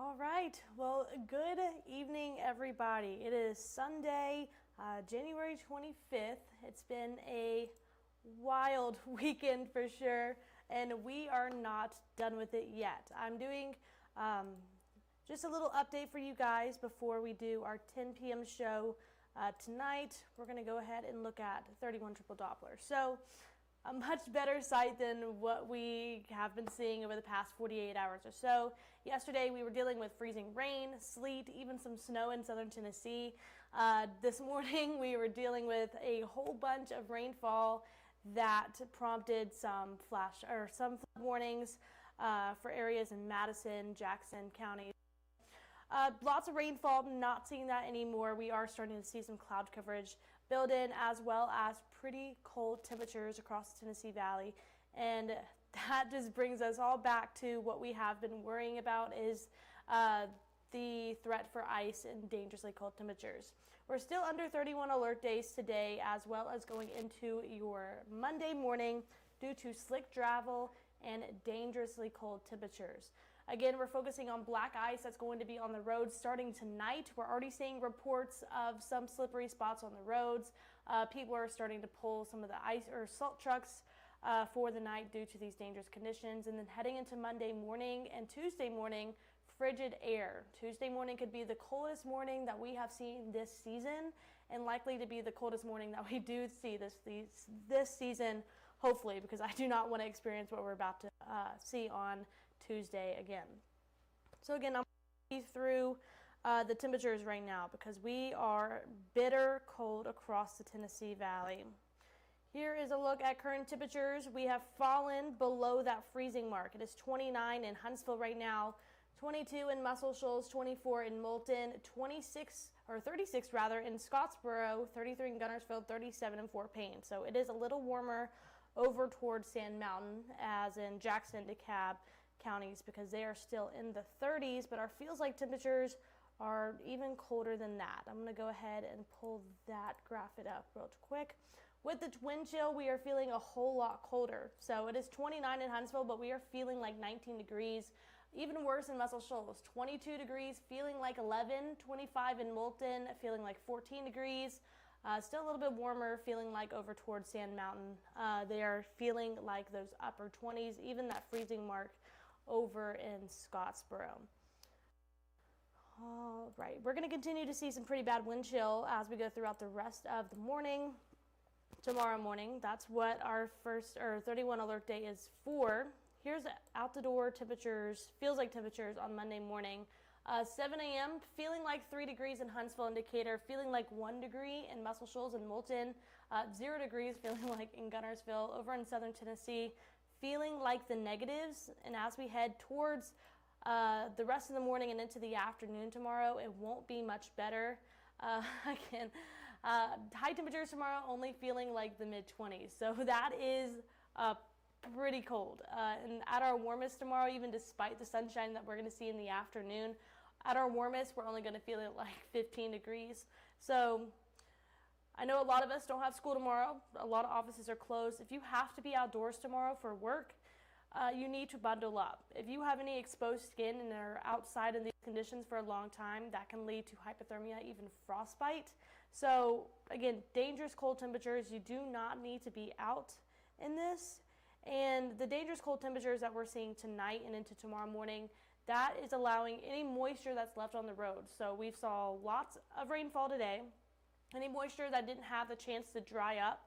All right. Well, good evening, everybody. It is Sunday, January 25th. It's been a wild weekend for sure, and we are not done with it yet. I'm doing just a little update for you guys before we do our 10 p.m. show tonight. We're going to go ahead and look at 31 triple Doppler. So, a much better sight than what we have been seeing over the past 48 hours or so. Yesterday we were dealing with freezing rain, sleet, even some snow in southern Tennessee. This morning we were dealing with a whole bunch of rainfall that prompted some flood warnings for areas in Madison, Jackson counties. Lots of rainfall, not seeing that anymore. We are starting to see some cloud coverage build in, as well as pretty cold temperatures across the Tennessee Valley. And that just brings us all back to what we have been worrying about is the threat for ice and dangerously cold temperatures. We're still under 31 alert days today, as well as going into your Monday morning due to slick travel and dangerously cold temperatures. Again, we're focusing on black ice that's going to be on the roads starting tonight. We're already seeing reports of some slippery spots on the roads. People are starting to pull some of the ice or salt trucks for the night due to these dangerous conditions. And then heading into Monday morning and Tuesday morning, frigid air. Tuesday morning could be the coldest morning that we have seen this season, and likely to be the coldest morning that we do see this season, hopefully, because I do not want to experience what we're about to see on Tuesday again. So again, I'm going to be through the temperatures right now because we are bitter cold across the Tennessee Valley. Here is a look at current temperatures. We have fallen below that freezing mark. It is 29 in Huntsville right now, 22 in Muscle Shoals, 24 in Moulton, 36 in Scottsboro, 33 in Gunnersville, 37 in Fort Payne. So it is a little warmer over towards Sand Mountain, as in Jackson, DeKalb counties, because they are still in the 30s, but our feels like temperatures are even colder than that. I'm going to go ahead and pull that graphic up real quick. With the wind chill, we are feeling a whole lot colder. So it is 29 in Huntsville, but we are feeling like 19 degrees. Even worse in Muscle Shoals, 22 degrees, feeling like 11, 25 in Moulton, feeling like 14 degrees. Still a little bit warmer, feeling like over towards Sand Mountain. They are feeling like those upper 20s, even that freezing mark over in Scottsboro. All right, we're going to continue to see some pretty bad wind chill as we go throughout the rest of the morning. Tomorrow morning, that's what our first 31 alert day is for. Here's out the door temperatures, feels like temperatures on Monday morning. 7 a.m. feeling like 3 degrees in Huntsville and Decatur, feeling like 1 degree in Muscle Shoals and Moulton, 0 degrees feeling like in Gunnersville. Over in southern Tennessee, feeling like the negatives. And as we head towards the rest of the morning and into the afternoon tomorrow, it won't be much better. High temperatures tomorrow, only feeling like the mid-20s. So that is pretty cold. And at our warmest tomorrow, even despite the sunshine that we're going to see in the afternoon, at our warmest, we're only going to feel it like 15 degrees. So I know a lot of us don't have school tomorrow. A lot of offices are closed. If you have to be outdoors tomorrow for work, you need to bundle up. If you have any exposed skin and are outside in these conditions for a long time, that can lead to hypothermia, even frostbite. So again, dangerous cold temperatures. You do not need to be out in this. And the dangerous cold temperatures that we're seeing tonight and into tomorrow morning, that is allowing any moisture that's left on the road. So we saw lots of rainfall today. Any moisture that didn't have the chance to dry up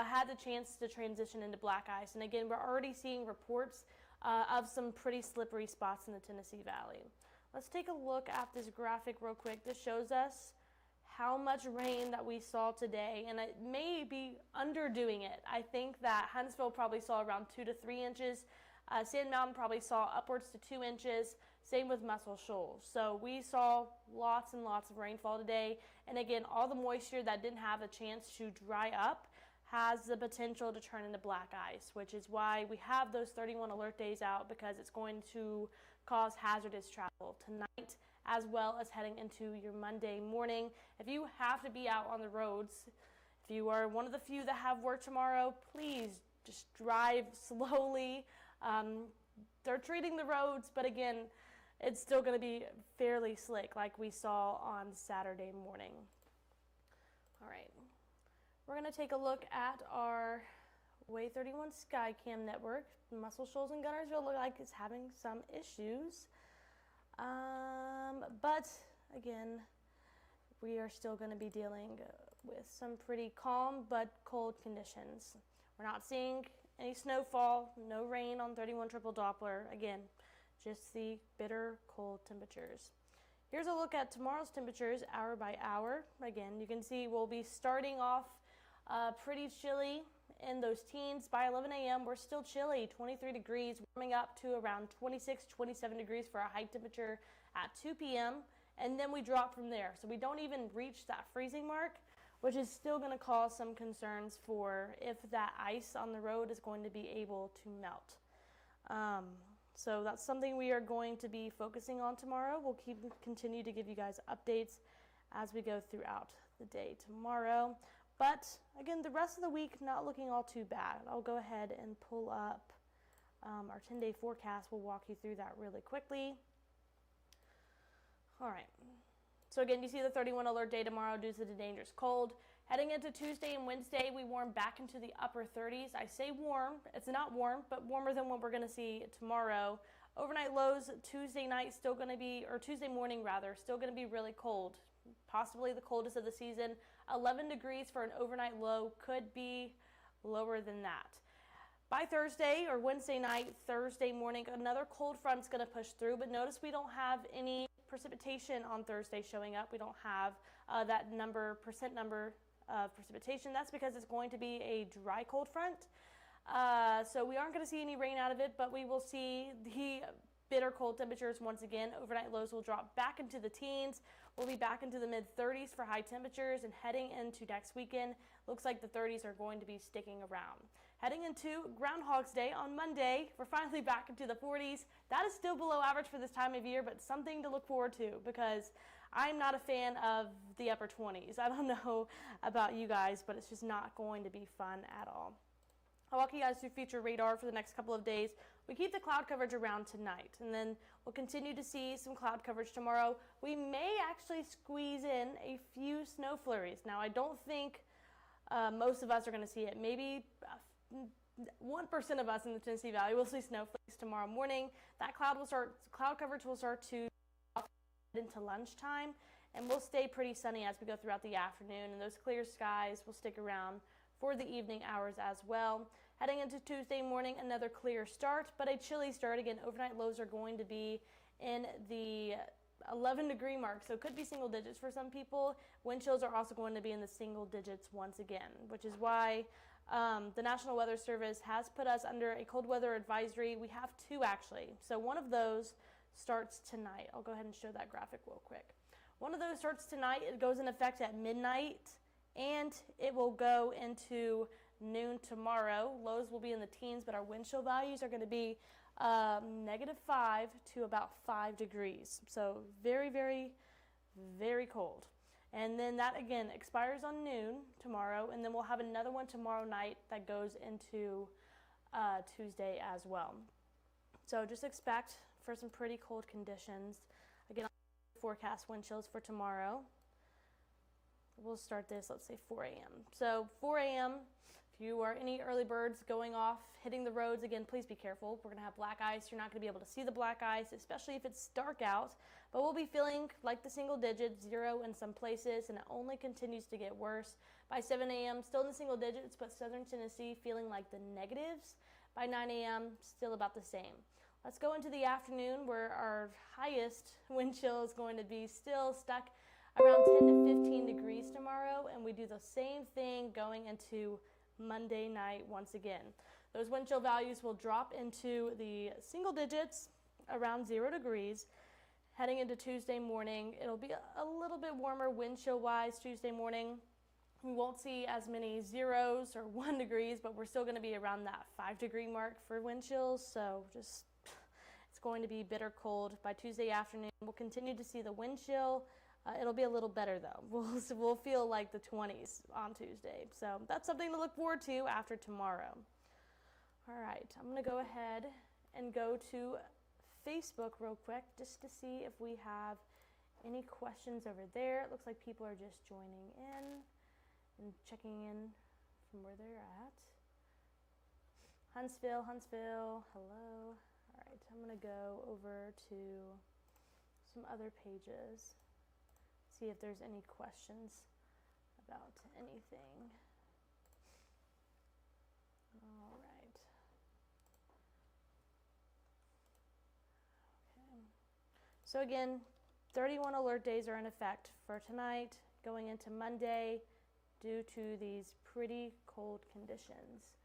had the chance to transition into black ice. And again, we're already seeing reports of some pretty slippery spots in the Tennessee Valley. Let's take a look at this graphic real quick. This shows us how much rain that we saw today, and it may be underdoing it. I think that Huntsville probably saw around 2 to 3 inches. Sand Mountain probably saw upwards to 2 inches. Same with Muscle Shoals. So we saw lots and lots of rainfall today. And again, all the moisture that didn't have a chance to dry up has the potential to turn into black ice, which is why we have those 31 alert days out, because it's going to cause hazardous travel tonight as well as heading into your Monday morning. If you have to be out on the roads, if you are one of the few that have work tomorrow, please just drive slowly. They're treating the roads, but again, it's still going to be fairly slick like we saw on Saturday morning. All right, we're going to take a look at our WAAY 31 Skycam network. Muscle Shoals and Gunnersville look like it's having some issues. But again, we are still going to be dealing with some pretty calm but cold conditions. We're not seeing any snowfall, no rain on 31 triple Doppler. Again, just the bitter cold temperatures. Here's a look at tomorrow's temperatures hour by hour. Again, you can see we'll be starting off pretty chilly in those teens. By 11 a.m. we're still chilly, 23 degrees, warming up to around 26, 27 degrees for a high temperature at 2 p.m. and then we drop from there. So we don't even reach that freezing mark, which is still going to cause some concerns for if that ice on the road is going to be able to melt. So that's something we are going to be focusing on tomorrow. We'll continue to give you guys updates as we go throughout the day tomorrow. But again, the rest of the week not looking all too bad. I'll go ahead and pull up our 10-day forecast. We'll walk you through that really quickly. All right. So again, you see the 31 alert day tomorrow due to the dangerous cold. Heading into Tuesday and Wednesday, we warm back into the upper 30s. I say warm. It's not warm, but warmer than what we're going to see tomorrow. Overnight lows Tuesday night still going to be, or Tuesday morning rather, still going to be really cold. Possibly the coldest of the season. 11 degrees for an overnight low, could be lower than that. By Thursday or Wednesday night, Thursday morning, another cold front's going to push through, but notice we don't have any precipitation on Thursday showing up. We don't have that percent number of precipitation. That's because it's going to be a dry cold front. So we aren't going to see any rain out of it, but we will see the bitter cold temperatures once again. Overnight lows will drop back into the teens. We'll be back into the mid-30s for high temperatures, and heading into next weekend, looks like the 30s are going to be sticking around. Heading into Groundhog's Day on Monday, we're finally back into the 40s. That is still below average for this time of year, but something to look forward to because I'm not a fan of the upper 20s. I don't know about you guys, but it's just not going to be fun at all. I'll walk you guys through future radar for the next couple of days. We keep the cloud coverage around tonight, and then we'll continue to see some cloud coverage tomorrow. We may actually squeeze in a few snow flurries. Now, I don't think most of us are going to see it. Maybe 1% of us in the Tennessee Valley will see snowflakes tomorrow morning. That cloud coverage will start to into lunchtime, and we'll stay pretty sunny as we go throughout the afternoon, and those clear skies will stick around for the evening hours as well. Heading into Tuesday morning, another clear start, but a chilly start. Again, overnight lows are going to be in the 11 degree mark, so it could be single digits for some people. Wind chills are also going to be in the single digits once again, which is why the National Weather Service has put us under a cold weather advisory. We have two actually. So one of those starts tonight. I'll go ahead and show that graphic real quick. One of those starts tonight. It goes in effect at midnight, and it will go into noon tomorrow. Lows will be in the teens, but our wind chill values are going to be -5 to about 5 degrees. So very, very, very cold. And then that again expires on noon tomorrow, and then we'll have another one tomorrow night that goes into Tuesday as well. So just expect for some pretty cold conditions. Again, I'll forecast wind chills for tomorrow. We'll start this, let's say 4 a.m. So 4 a.m., if you are any early birds going off, hitting the roads, again, please be careful. We're going to have black ice. You're not going to be able to see the black ice, especially if it's dark out. But we'll be feeling like the single digits, 0 in some places, and it only continues to get worse. By 7 a.m., still in the single digits, but southern Tennessee feeling like the negatives. By 9 a.m., still about the same. Let's go into the afternoon where our highest wind chill is going to be still stuck around 10 to 15 degrees tomorrow, and we do the same thing going into Monday night once again. Those wind chill values will drop into the single digits around 0 degrees. Heading into Tuesday morning, it'll be a little bit warmer wind chill wise Tuesday morning. We won't see as many zeros or 1 degrees, but we're still going to be around that 5 degree mark for wind chills. So just it's going to be bitter cold. By Tuesday afternoon, we'll continue to see the wind chill. It'll be a little better though. We'll feel like the 20s on Tuesday. So that's something to look forward to after tomorrow. All right, I'm going to go ahead and go to Facebook real quick just to see if we have any questions over there. It looks like people are just joining in and checking in from where they're at. Huntsville, hello. All right, I'm gonna go over to some other pages, see if there's any questions about anything. All right. Okay. So again, 31 alert days are in effect for tonight, going into Monday, due to these pretty cold conditions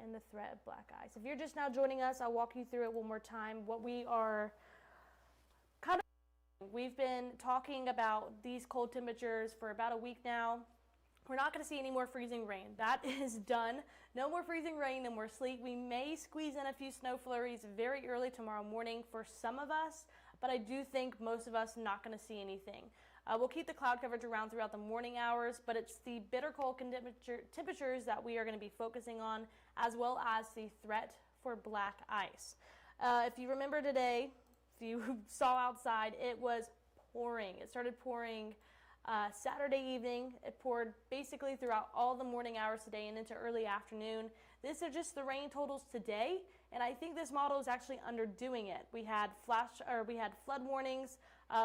and the threat of black ice. If you're just now joining us, I'll walk you through it one more time. What we are we've been talking about these cold temperatures for about a week now. We're not going to see any more freezing rain. That is done. No more freezing rain, no more sleet. We may squeeze in a few snow flurries very early tomorrow morning for some of us, but I do think most of us not going to see anything. We'll keep the cloud coverage around throughout the morning hours, but it's the bitter cold temperatures that we are going to be focusing on, as well as the threat for black ice. If you remember today, if you saw outside, it was pouring. It started pouring Saturday evening. It poured basically throughout all the morning hours today and into early afternoon. This is just the rain totals today, and I think this model is actually underdoing it. We had flood warnings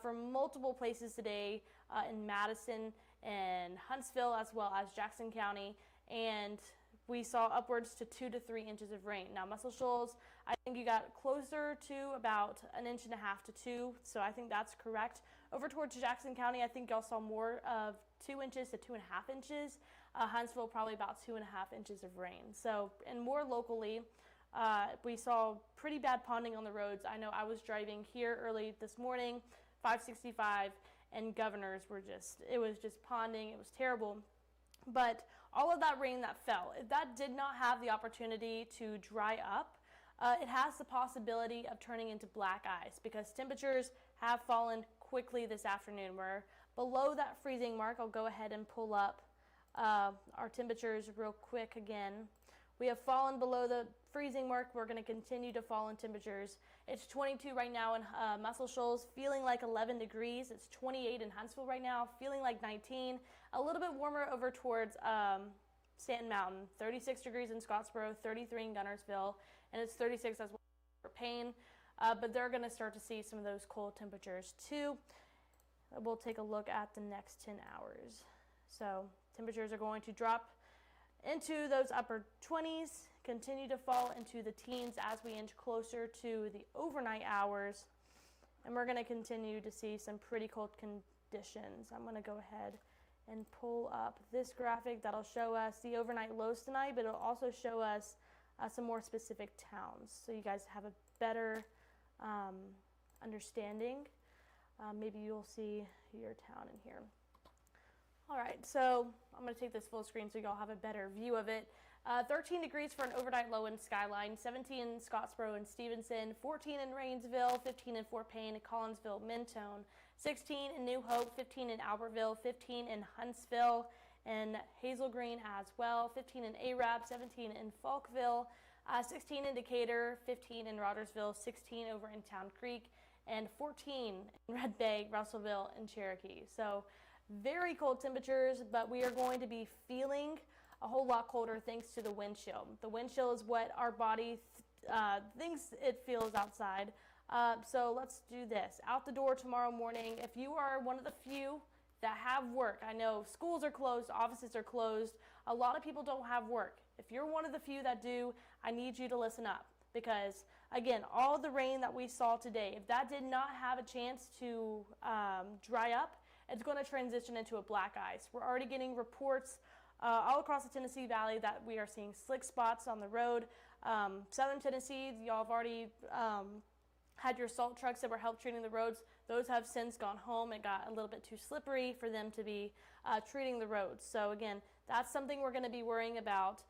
for multiple places today in Madison and Huntsville, as well as Jackson County, and we saw upwards to 2 to 3 inches of rain. Now, Muscle Shoals, I think you got closer to about 1.5 inches to 2, so I think that's correct. Over towards Jackson County, I think y'all saw more of 2 inches to 2.5 inches. Huntsville, probably about 2.5 inches of rain. So, and more locally, we saw pretty bad ponding on the roads. I know I was driving here early this morning, 565, and Governors were it was just ponding. It was terrible. But all of that rain that fell, if that did not have the opportunity to dry up, it has the possibility of turning into black ice because temperatures have fallen quickly this afternoon. We're below that freezing mark. I'll go ahead and pull up our temperatures real quick again. We have fallen below the freezing mark. We're going to continue to fall in temperatures. It's 22 right now in Muscle Shoals, feeling like 11 degrees. It's 28 in Huntsville right now, feeling like 19. A little bit warmer over towards Stanton Mountain, 36 degrees in Scottsboro, 33 in Gunnersville, and it's 36 as well for Payne. But they're going to start to see some of those cold temperatures too. We'll take a look at the next 10 hours. So temperatures are going to drop into those upper 20s, continue to fall into the teens as we inch closer to the overnight hours, and we're going to continue to see some pretty cold conditions. I'm going to go ahead and pull up this graphic that'll show us the overnight lows tonight, but it'll also show us some more specific towns so you guys have a better understanding. Maybe you'll see your town in here. All right, so I'm going to take this full screen so y'all have a better view of it. 13 degrees for an overnight low in Skyline, 17 in Scottsboro and Stevenson, 14 in Rainsville, 15 in Fort Payne, Collinsville, Mentone, 16 in New Hope, 15 in Albertville, 15 in Huntsville and Hazel Green as well, 15 in Arab, 17 in Falkville, 16 in Decatur, 15 in Rogersville, 16 over in Town Creek, and 14 in Red Bay, Russellville, and Cherokee. So very cold temperatures, but we are going to be feeling a whole lot colder thanks to the wind chill. The wind chill is what our body thinks it feels outside. So let's do this. Out the door tomorrow morning, if you are one of the few that have work, I know schools are closed, offices are closed, a lot of people don't have work. If you're one of the few that do, I need you to listen up because, again, all the rain that we saw today, if that did not have a chance to dry up, it's going to transition into a black ice. We're already getting reports all across the Tennessee Valley that we are seeing slick spots on the road. Southern Tennessee, y'all have already had your salt trucks that were help treating the roads. Those have since gone home. It got a little bit too slippery for them to be treating the roads. So again, that's something we're going to be worrying about,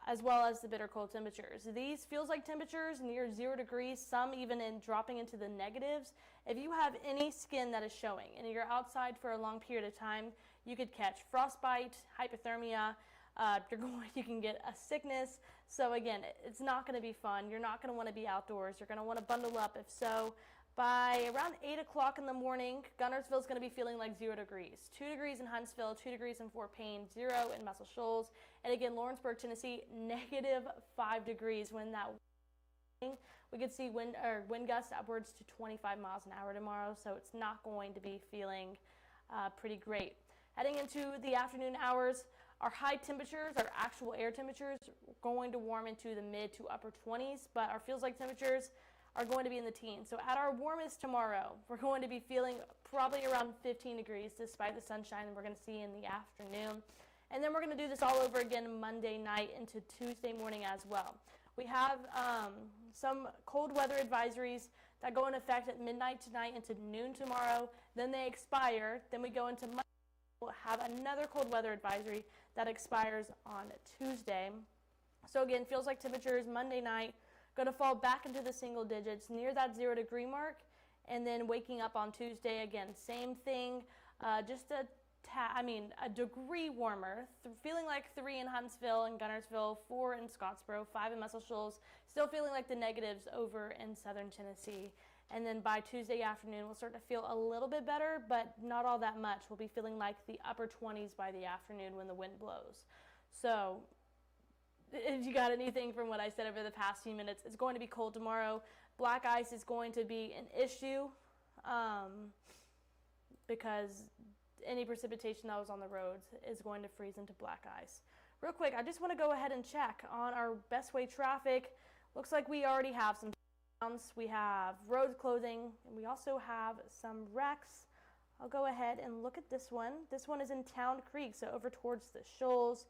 as well as the bitter cold temperatures. These feels like temperatures near 0 degrees, some even in dropping into the negatives. If you have any skin that is showing and you're outside for a long period of time, you could catch frostbite, hypothermia, You can get a sickness. So again, it's not going to be fun. You're not going to want to be outdoors. You're going to want to bundle up. If so, by around 8 o'clock in the morning, Guntersville is going to be feeling like 0 degrees. 2 degrees in Huntsville, 2 degrees in Fort Payne, 0 in Muscle Shoals. And again, Lawrenceburg, Tennessee, -5 degrees when that we could see wind gusts upwards to 25 miles an hour tomorrow, so it's not going to be feeling pretty great. Heading into the afternoon hours, our high temperatures, our actual air temperatures, are going to warm into the mid to upper 20s, but our feels like temperatures are going to be in the teens. So at our warmest tomorrow, we're going to be feeling probably around 15 degrees despite the sunshine that we're going to see in the afternoon. And then we're going to do this all over again Monday night into Tuesday morning as well. We have some cold weather advisories that go into effect at midnight tonight into noon tomorrow. Then they expire. Then we go into Monday. We'll have another cold weather advisory that expires on Tuesday. So again, feels like temperatures Monday night going to fall back into the single digits near that 0 degree mark. And then waking up on Tuesday, again, same thing, just a degree warmer, feeling like 3 in Huntsville and Guntersville, 4 in Scottsboro, 5 in Muscle Shoals, still feeling like the negatives over in southern Tennessee. And then by Tuesday afternoon, we'll start to feel a little bit better, but not all that much. We'll be feeling like the upper 20s by the afternoon when the wind blows. So if you got anything from what I said over the past few minutes, it's going to be cold tomorrow. Black ice is going to be an issue because any precipitation that was on the roads is going to freeze into black ice. Real quick, I just want to go ahead and check on our best way traffic. Looks like we already have some slowdowns. We have road closing, and we also have some wrecks. I'll go ahead and look at this one. This one is in Town Creek, so over towards the Shoals.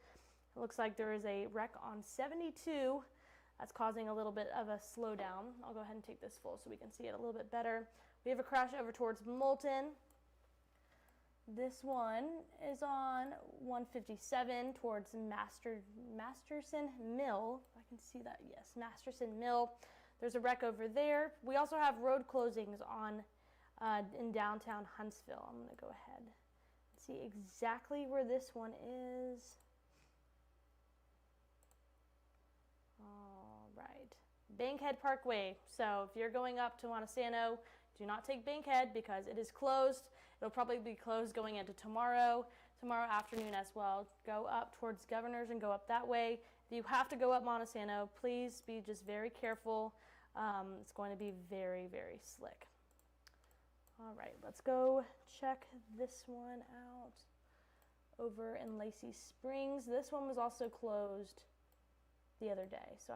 It looks like there is a wreck on 72 that's causing a little bit of a slowdown. I'll go ahead and take this full so we can see it a little bit better. We have a crash over towards Moulton. This one is on 157 towards Masterson Mill. I can see that, yes, Masterson Mill. There's a wreck over there. We also have road closings on in downtown Huntsville. I'm going to go ahead and see exactly where this one is. All right, Bankhead Parkway. So if you're going up to Montesano, do not take Bankhead because it is closed. It'll probably be closed going into tomorrow afternoon as well. Go up towards Governors and go up that way. If you have to go up Montesano, please be just very careful. It's going to be very, very slick. All right, let's go check this one out over in Lacey Springs. This one was also closed the other day, so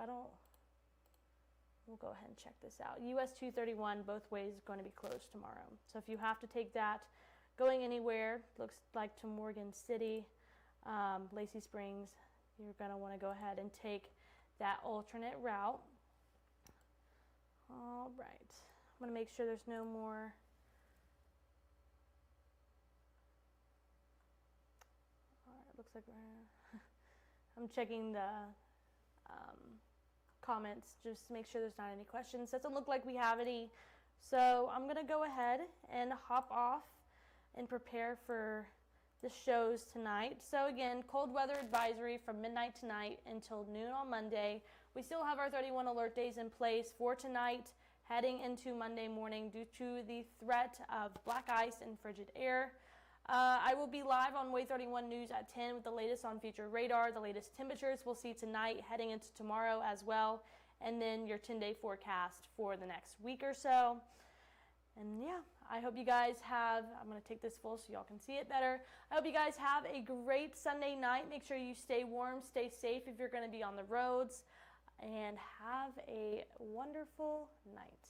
we'll go ahead and check this out. US 231 both ways is going to be closed tomorrow. So if you have to take that going anywhere, looks like to Morgan City, Lacey Springs, you're going to want to go ahead and take that alternate route. All right, I'm going to make sure there's no more. All right, looks like I'm checking the comments just to make sure there's not any questions. Doesn't look like we have any. So I'm going to go ahead and hop off and prepare for the shows tonight. So again, cold weather advisory from midnight tonight until noon on Monday. We still have our 31 alert days in place for tonight heading into Monday morning due to the threat of black ice and frigid air. I will be live on WAAY 31 News at 10 with the latest on future radar, the latest temperatures we'll see tonight heading into tomorrow as well, and then your 10-day forecast for the next week or so. And yeah, I hope you guys have, I'm going to take this full so y'all can see it better. I hope you guys have a great Sunday night. Make sure you stay warm, stay safe if you're going to be on the roads, and have a wonderful night.